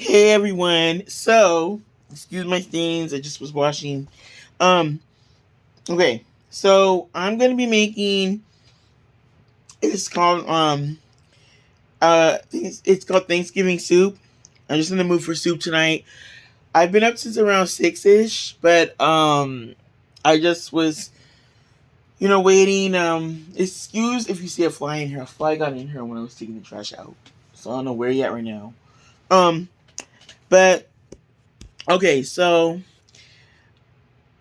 Hey everyone. So, excuse my stains. I just was washing. Um, okay. So I'm gonna be making. It's called it's called Thanksgiving soup. I'm just in the mood for soup tonight. I've been up since around 6ish, but I just was waiting. Excuse if you see a fly in here. A fly got in here when I was taking the trash out. So I don't know where you at right now. Um, but okay. So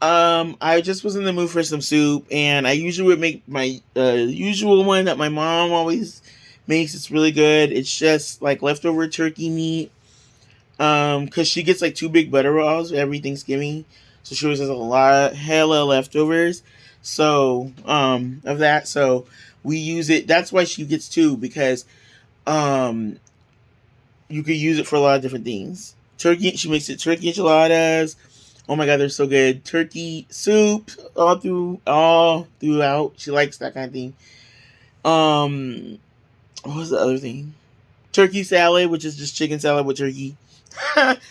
I just was in the mood for some soup, and I usually would make my usual one that my mom always makes. It's really good. It's just like leftover turkey meat. Cause she gets like two big butter rolls every Thanksgiving, so she always has a lot, hella leftovers. So of that, so we use it. That's why she gets two because um you could use it for a lot of different things. Turkey, she makes it turkey enchiladas. Oh my god, they're so good. Turkey soup all throughout. She likes that kind of thing. Um, what was the other thing? Turkey salad, which is just chicken salad with turkey.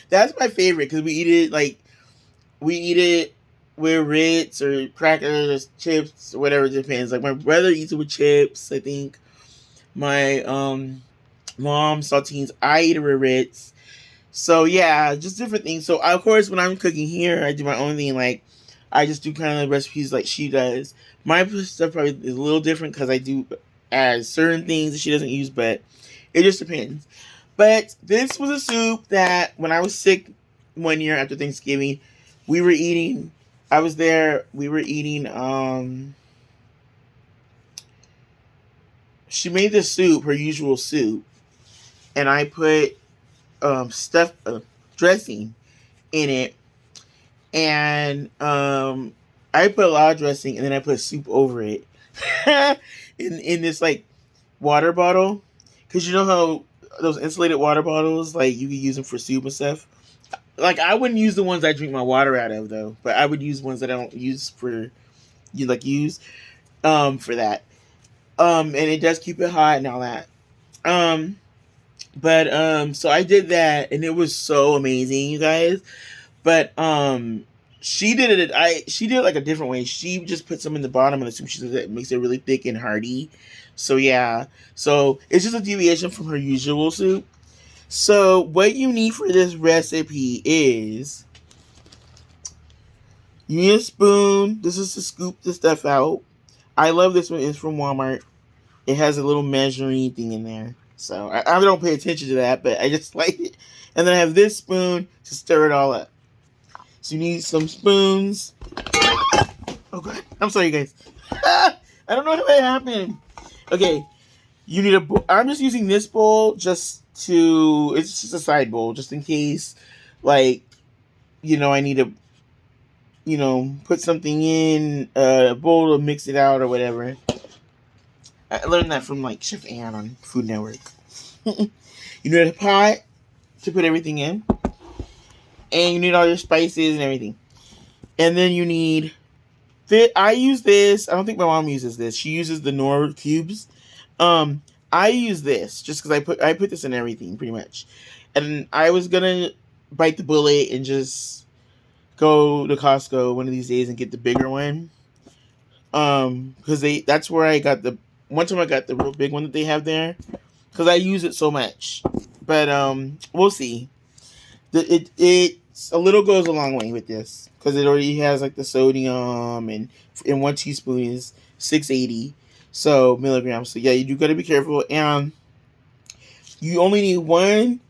That's my favorite because we eat it with Ritz or crackers, chips, or whatever. It depends. Like my brother eats it with chips. I think my mom saltines. I eat it with Ritz. So yeah, just different things. So of course, when I'm cooking here, I do my own thing. Like I just do kind of recipes like she does. My stuff probably is a little different because I do add certain things that she doesn't use, but it just depends. But this was a soup that when I was sick one year after Thanksgiving, we were eating. I was there. We were eating. She made this soup, her usual soup, and I put stuff dressing in it, and I put a lot of dressing, and then I put soup over it in this like water bottle, because you know how those insulated water bottles, like you could use them for soup and stuff. Like I wouldn't use the ones I drink my water out of though, but I would use ones that I don't use for use for that. And it does keep it hot and all that. Um, but so I did that, and it was so amazing, you guys. But she did it like a different way. She just put some in the bottom of the soup. She says it makes it really thick and hearty. So yeah, so it's just a deviation from her usual soup. So what you need for this recipe is you need a spoon. This is to scoop the stuff out. I love this one. It's from Walmart. It has a little measuring thing in there. So I don't pay attention to that, but I just like it. And then I have this spoon to stir it all up. So you need some spoons. Oh god, I'm sorry, guys. I don't know how that happened. Okay, you need a bowl. I'm just using this bowl just to. It's just a side bowl, just in case, like I need to, put something in a bowl to mix it out or whatever. I learned that from like Chef Ann on Food Network. You need a pot to put everything in, and you need all your spices and everything. And then you need I use this. I don't think my mom uses this. She uses the Knorr cubes. Um, I use this just because I put this in everything pretty much. And I was gonna bite the bullet and just go to Costco one of these days and get the bigger one. Because that's where I got the one time I got the real big one that they have there because I use it so much. But we'll see. It's a little goes a long way with this because it already has like the sodium and 1 teaspoon is 680 milligrams. So yeah, you do gotta be careful. And you only need one.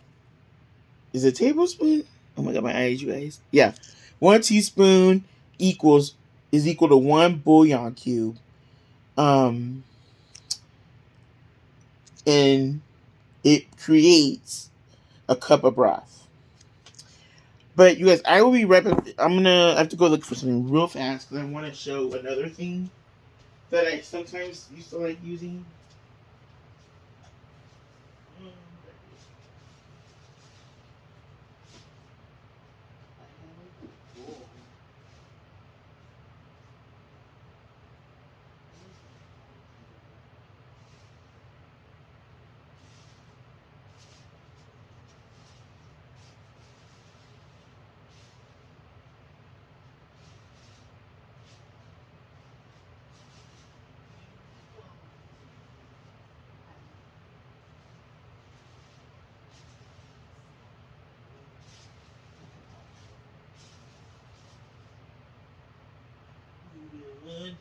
Is it a tablespoon? Oh my god, my eyes, you guys. Yeah, 1 teaspoon equals is equal to one bouillon cube. Um, and it creates a cup of broth. But you guys, I will be right back. I have to go look for something real fast because I want to show another thing that I sometimes used to like using.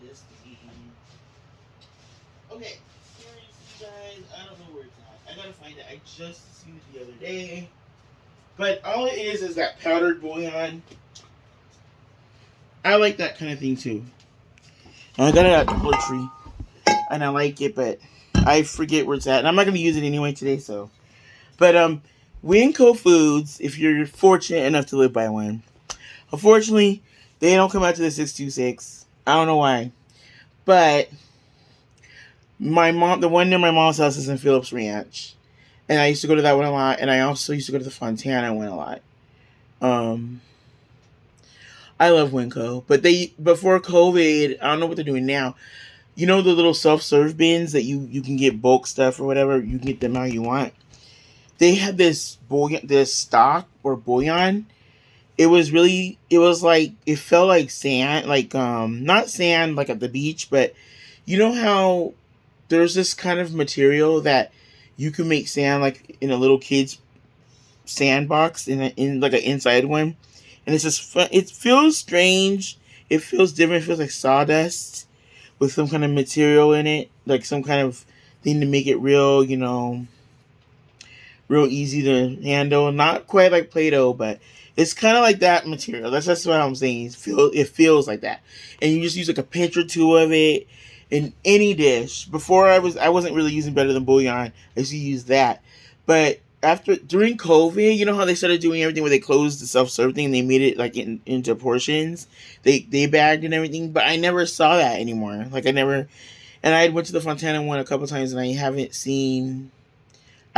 this thing. Okay, seriously, guys, I don't know where it's at. I gotta find it. I just seen it the other day. But all it is that powdered bouillon. I like that kind of thing too. And I got it at Dollar Tree, and I like it, but I forget where it's at. And I'm not gonna use it anyway today, so. But Winco Foods, if you're fortunate enough to live by one, unfortunately, they don't come out to the 626. I don't know why, but my mom, the one near my mom's house is in Phillips Ranch, and I used to go to that one a lot, and I also used to go to the Fontana one a lot. I love Winco, but they before COVID, I don't know what they're doing now. You know the little self-serve bins that you can get bulk stuff or whatever. You can get them how you want. They had this bouillon, this stock or bouillon. It was like it felt like sand, like not sand like at the beach, but you know how there's this kind of material that you can make sand like in a little kid's sandbox in like an inside one, and it's just fun. It feels strange. It feels different. It feels like sawdust with some kind of material in it, like some kind of thing to make it real, real easy to handle. Not quite like Play-Doh, but it's kind of like that material. That's what I'm saying. It feels like that, and you just use like a pinch or two of it in any dish. Before I wasn't really using Better Than Bouillon. I used to use that, but during COVID, you know how they started doing everything where they closed the self-serve thing, they made it like into portions. They bagged and everything, but I never saw that anymore. Like I never, and I went to the Fontana one a couple times, and I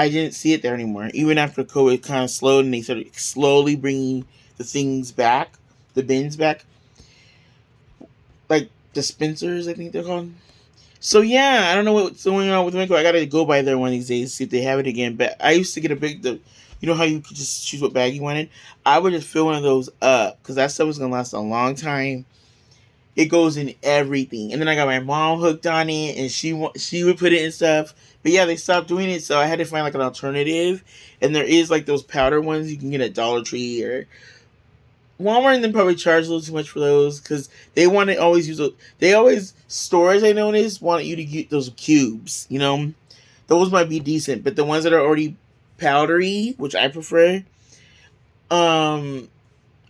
didn't see it there anymore. Even after COVID kind of slowed and they started slowly bringing the things back, the bins back, like dispensers, I think they're called. So yeah, I don't know what's going on with Winco. I gotta go by there one of these days, see if they have it again. But I used to get you know how you could just choose what bag you wanted? I would just fill one of those up because that stuff was gonna last a long time. It goes in everything, and then I got my mom hooked on it, and she would put it in stuff. But yeah, they stopped doing it, so I had to find like an alternative. And there is like those powder ones you can get at Dollar Tree or Walmart, and then probably charge a little too much for those because they want to always stores I noticed want you to get those cubes. Those might be decent, but the ones that are already powdery, which I prefer, are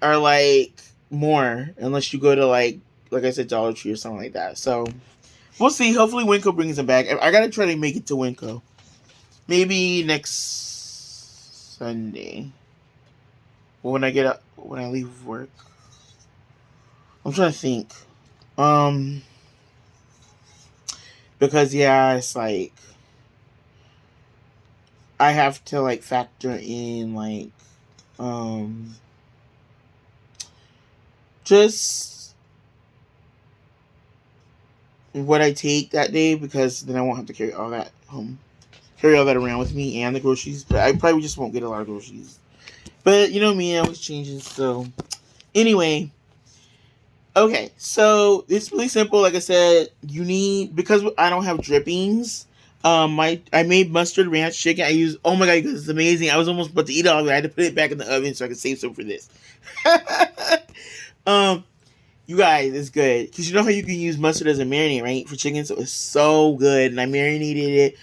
like more unless you go to like I said, Dollar Tree or something like that. So we'll see. Hopefully Winco brings them back. I gotta try to make it to Winco. Maybe next Sunday. When I leave work. I'm trying to think. Because yeah, it's like I have to like factor in like just what I take that day, because then I won't have to carry all that around with me and the groceries. But I probably just won't get a lot of groceries. But you know me, it always changes. So anyway, okay, so it's really simple. Like I said, because I don't have drippings. I made mustard ranch chicken. Oh my god, you guys, it's amazing. I was almost about to eat it all of it. I had to put it back in the oven so I could save some for this. You guys, it's good because you know how you can use mustard as a marinade, right, for chicken. So it's so good, and I marinated it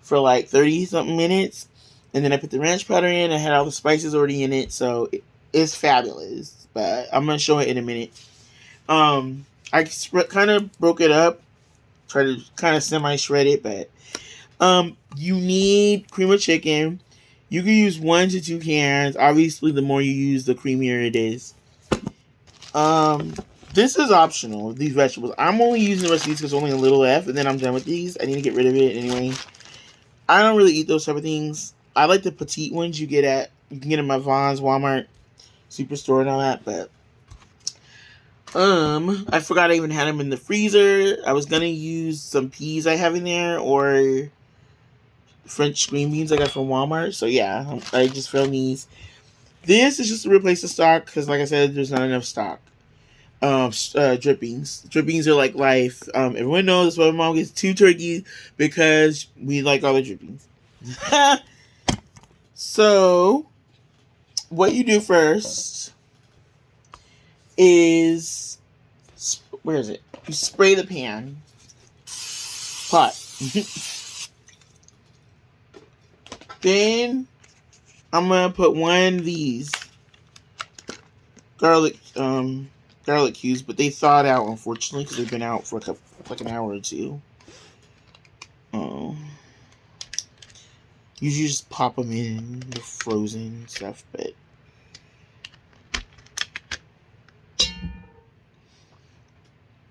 for like 30 something minutes. And then I put the ranch powder in. I had all the spices already in it, so it's fabulous. But I'm gonna show it in a minute. I kind of broke it up, try to kind of semi-shred it, but you need cream of chicken. You can use 1 to 2 cans. Obviously, the more you use, the creamier it is. This is optional. These vegetables, I'm only using the rest of these because only a little left, and then I'm done with these. I need to get rid of it anyway. I don't really eat those type of things. I like the petite ones you can get in my Vons, Walmart, Superstore, and all that. But I forgot I even had them in the freezer. I was gonna use some peas I have in there or French green beans I got from Walmart. So yeah, I just found these. This is just to replace the stock because, like I said, there's not enough stock. Drippings. Drippings are like life. Everyone knows that's why my mom gets 2 turkeys because we like all the drippings. So, what you do first is where is it? You spray the pan. Pot. Then I'm gonna put one of these garlic cubes, but they thawed out unfortunately because they've been out for like an hour or two. Usually just pop them in the frozen stuff, but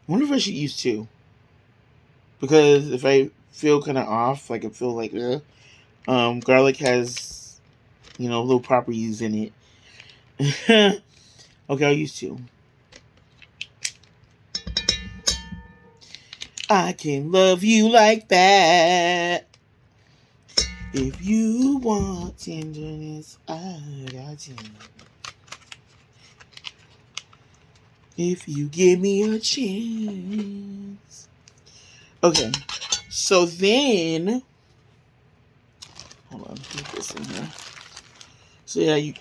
I wonder if I should use two, because if I feel kind of off, like I feel like garlic has, little properties in it. Okay, I'll use two. I can love you like that. If you want tenderness, I got you. If you give me a chance. Okay, so then, hold on, put this in here. So yeah,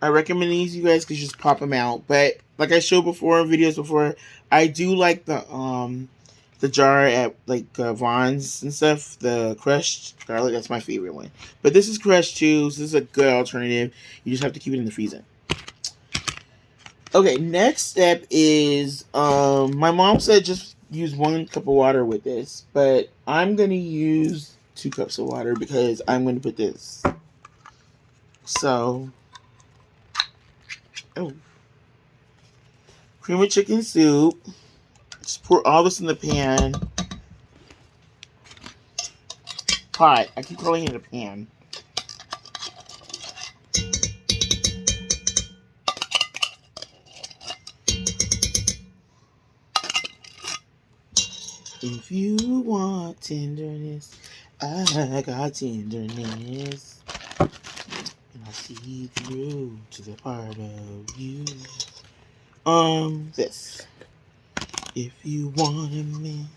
I recommend these, you guys, because you just pop them out. But like I showed before in videos before, I do like the jar at like Vons and stuff, the crushed garlic. That's my favorite one. But this is crushed too, so this is a good alternative. You just have to keep it in the freezer. Okay, next step is my mom said just use 1 cup of water with this, but I'm gonna use 2 cups of water because I'm gonna put this. So, cream of chicken soup. Just pour all this in the pan. Pot. I keep calling it a pan. If you want tenderness, I got tenderness. And I see through to the part of you. This. If you want a man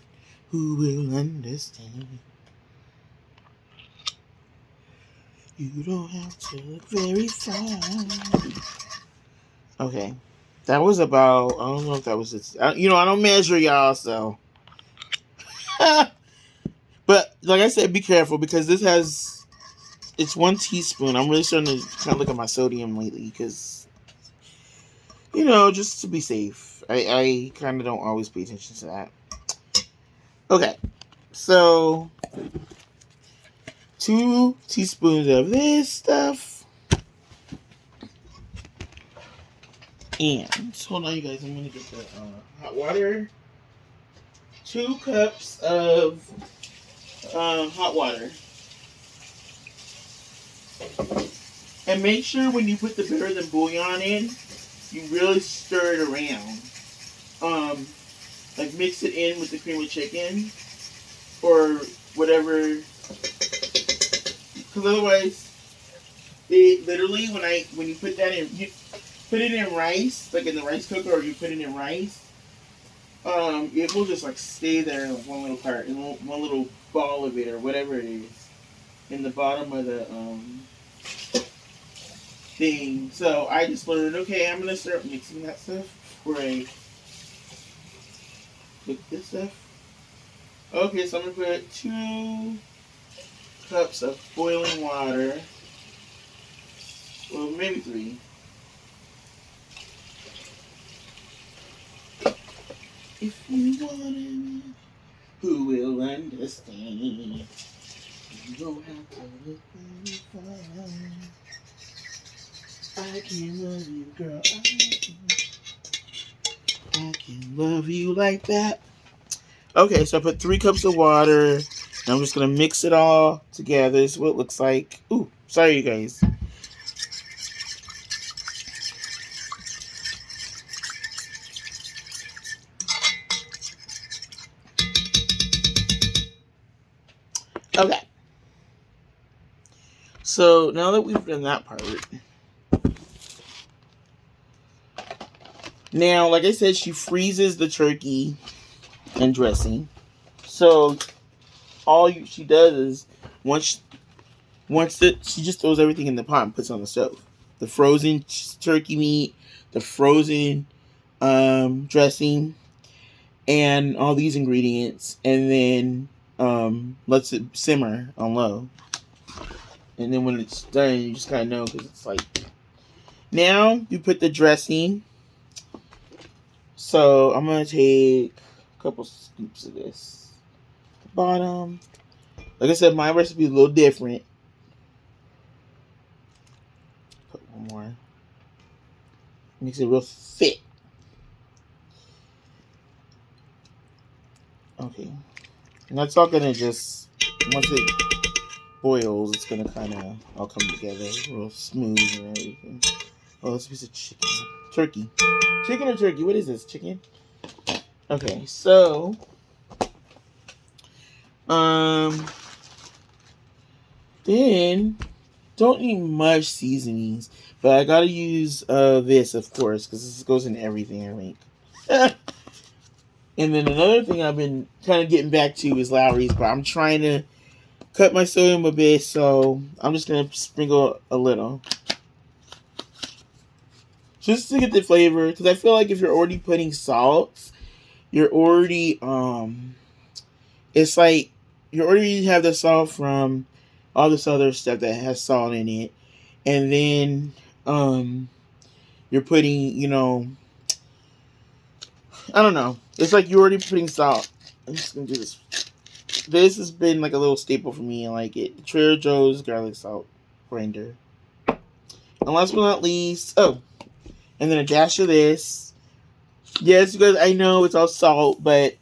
who will understand, you don't have to look very fine. Okay. That was about, I don't know if that was it. I don't measure, y'all, so. But, like I said, be careful because this has, it's 1 teaspoon. I'm really starting to kind of look at my sodium lately because, just to be safe. I kind of don't always pay attention to that. Okay. So, 2 teaspoons of this stuff. And, hold on, you guys. I'm going to get the hot water. 2 cups of hot water. And make sure when you put the better than bouillon in, you really stir it around. Like mix it in with the cream of chicken or whatever. Because otherwise, literally when you put that in, you put it in rice, like in the rice cooker, or you put it in rice. It will just like stay there in one little part, in one little ball of it or whatever it is, in the bottom of the thing. So I just learned, okay, I'm gonna start mixing that stuff before I cook this stuff. Okay, so I'm gonna put 2 cups of boiling water. Well, maybe 3. If you want a man who will understand, you don't have to look very far. I can love you, girl. I can love you like that. Okay, so I put 3 cups of water. And I'm just gonna mix it all together. This is what it looks like. Ooh, sorry, you guys. Okay. So now that we've done that part, now, like I said, she freezes the turkey and dressing. So she does is once she just throws everything in the pot and puts it on the stove. The frozen turkey meat, the frozen dressing, and all these ingredients, and then lets it simmer on low. And then when it's done, you just kind of know, because it's like, now you put the dressing. So I'm going to take a couple scoops of this. The bottom. Like I said, my recipe is a little different. Put one more. Makes it real thick. Okay. And that's all going to just, once it boils, it's going to kind of all come together real smooth and everything. Oh, it's a piece of chicken. Turkey. Chicken or turkey? What is this? Chicken? Okay, so then don't need much seasonings, but I gotta use this, of course, because this goes in everything I make. And then another thing I've been kind of getting back to is Lawry's, but I'm trying to cut my sodium a bit, so I'm just gonna sprinkle a little, just to get the flavor, because I feel like if you're already putting salt, you're already it's like you already have the salt from all this other stuff that has salt in it, and then you're putting, I don't know, it's like you're already putting salt. I'm just gonna do this. This has been like a little staple for me. I like it. Trader Joe's garlic salt grinder. And last but not least, and then a dash of this. Yes, because I know it's all salt, but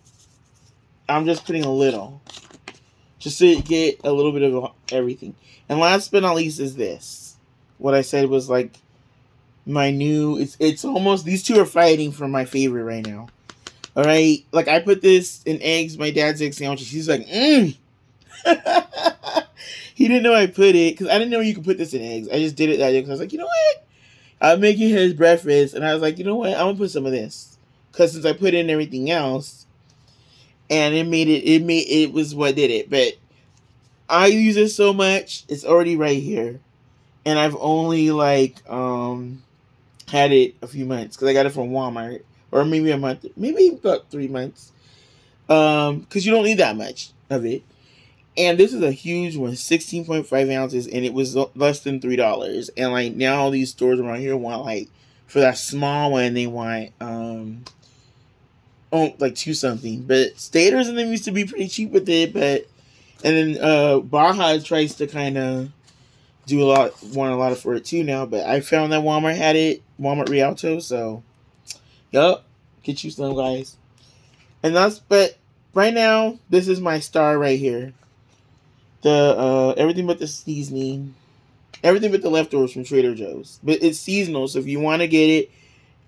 I'm just putting a little, just to get a little bit of everything. And last but not least is this. What I said was like my new. It's almost, these two are fighting for my favorite right now. All right, like I put this in eggs. My dad's egg sandwiches. He's like, He didn't know I put it, because I didn't know you could put this in eggs. I just did it that day because I was like, you know what? I'm making his breakfast, and I was like, you know what? I'm gonna put some of this, because since I put in everything else, and it was what did it. But I use it so much, it's already right here, and I've only had it a few months, because I got it from Walmart, or maybe a month, maybe about 3 months, because you don't need that much of it. And this is a huge one, 16.5 ounces, and it was less than $3. And like now, all these stores around here want, like, for that small one, they want like 2 something. But Staters and them used to be pretty cheap with it. But and then Baja tries to kind of want a lot for it too now. But I found that Walmart had it, Walmart Rialto. So, yup, get you some, guys. And but right now, this is my star right here. The everything but the seasoning, everything but the leftovers from Trader Joe's. But it's seasonal, so if you want to get it,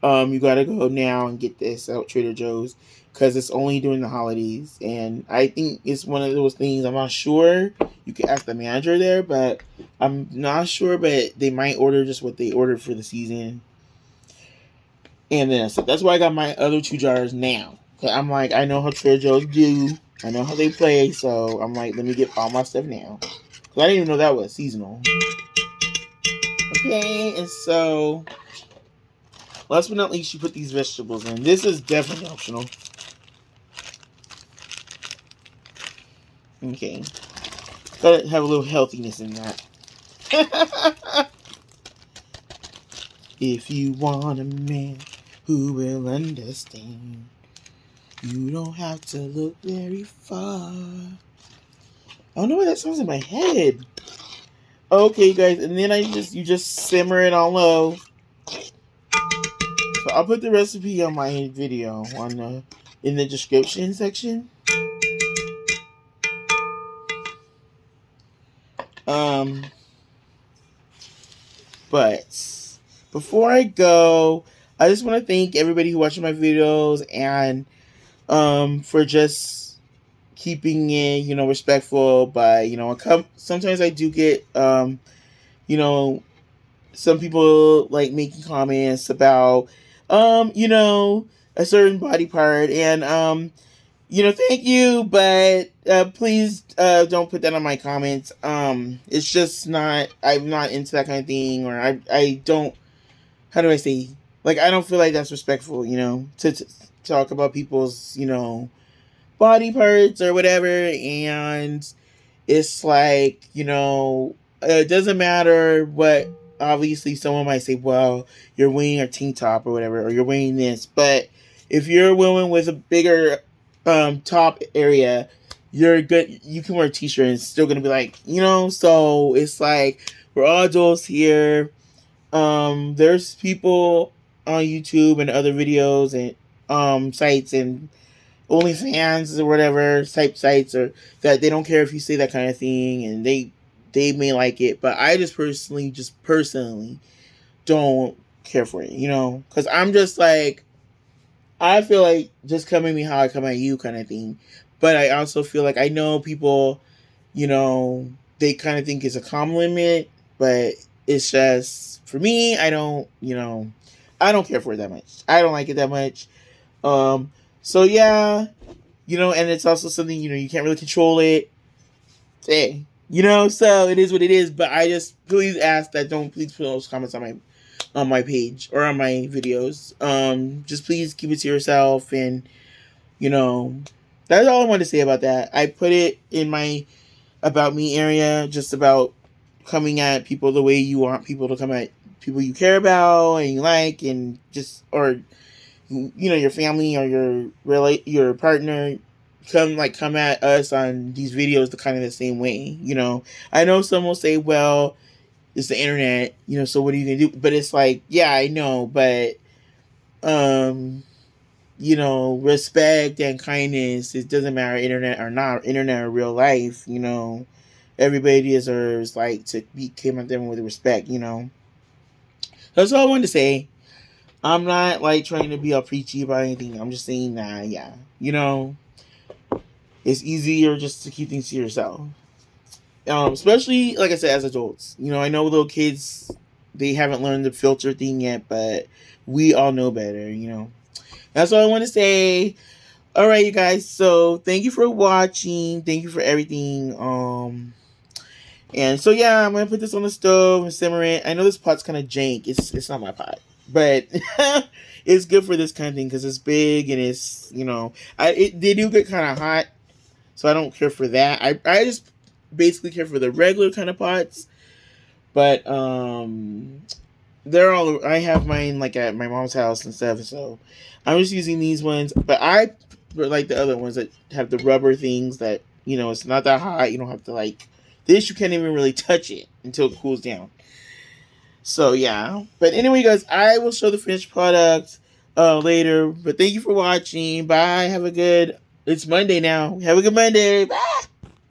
you gotta go now and get this at Trader Joe's, because it's only during the holidays. And I think it's one of those things. I'm not sure. You can ask the manager there, but I'm not sure. But they might order just what they ordered for the season. And then that's why I got my other 2 jars now. I'm like, I know how Trader Joe's do. I know how they play, so I'm like, let me get all my stuff now. Because I didn't even know that was seasonal. Okay, and so, last but not least, you put these vegetables in. This is definitely optional. Okay. Gotta have a little healthiness in that. If you want a man who will understand, you don't have to look very far. I don't know why that sounds in my head. Okay, guys, and then you just simmer it on low. So I'll put the recipe on my video in the description section. But before I go, I just want to thank everybody who watches my videos, and for just keeping it, respectful. But sometimes I do get some people like making comments about a certain body part, and thank you, but please don't put that on my comments. I'm not into that kind of thing, or I don't, how do I say, Like, I don't feel like that's respectful, to talk about people's, body parts or whatever. And it's like, it doesn't matter what. Obviously, someone might say, well, you're wearing a tank top or whatever, or you're wearing this. But if you're a woman with a bigger top area, you're good. You can wear a t-shirt and it's still going to be like, so it's like, we're all adults here. There's people on YouTube and other videos and sites and OnlyFans or whatever type sites, or that they don't care if you say that kind of thing, and they may like it, but I just personally don't care for it, because I'm just like, I feel like just come at me how I come at you kind of thing. But I also feel like I know people, they kind of think it's a compliment, but it's just, for me, I don't care for it that much. I don't like it that much. So yeah, and it's also something, you can't really control it. Hey, so it is what it is. But I just please ask that don't please put those comments on my page or on my videos. Just please keep it to yourself, and that's all I want to say about that. I put it in my about me area, just about coming at people the way you want people to come at people you care about and you like, and just, or your family or your partner come at us on these videos the kind of the same way. I know some will say, well, it's the internet, so what are you gonna do? But it's like, yeah, I know, but respect and kindness, it doesn't matter internet or not, internet or real life, everybody deserves to be came at them with respect. That's all I wanted to say. I'm not trying to be all preachy about anything. I'm just saying that, yeah, it's easier just to keep things to yourself. Especially, like I said, as adults. I know little kids, they haven't learned the filter thing yet, but we all know better, That's all I want to say. All right, you guys. So thank you for watching. Thank you for everything. And so yeah, I'm gonna put this on the stove and simmer it. I know this pot's kind of jank. It's not my pot, but it's good for this kind of thing because it's big and it's they do get kind of hot, so I don't care for that. I just basically care for the regular kind of pots. But they're all, I have mine at my mom's house and stuff, so I'm just using these ones. But I like the other ones that have the rubber things that it's not that hot. You don't have to this. You can't even really touch it until it cools down. So yeah. But anyway, guys, I will show the finished product later. But thank you for watching. Bye. It's Monday now. Have a good Monday. Bye.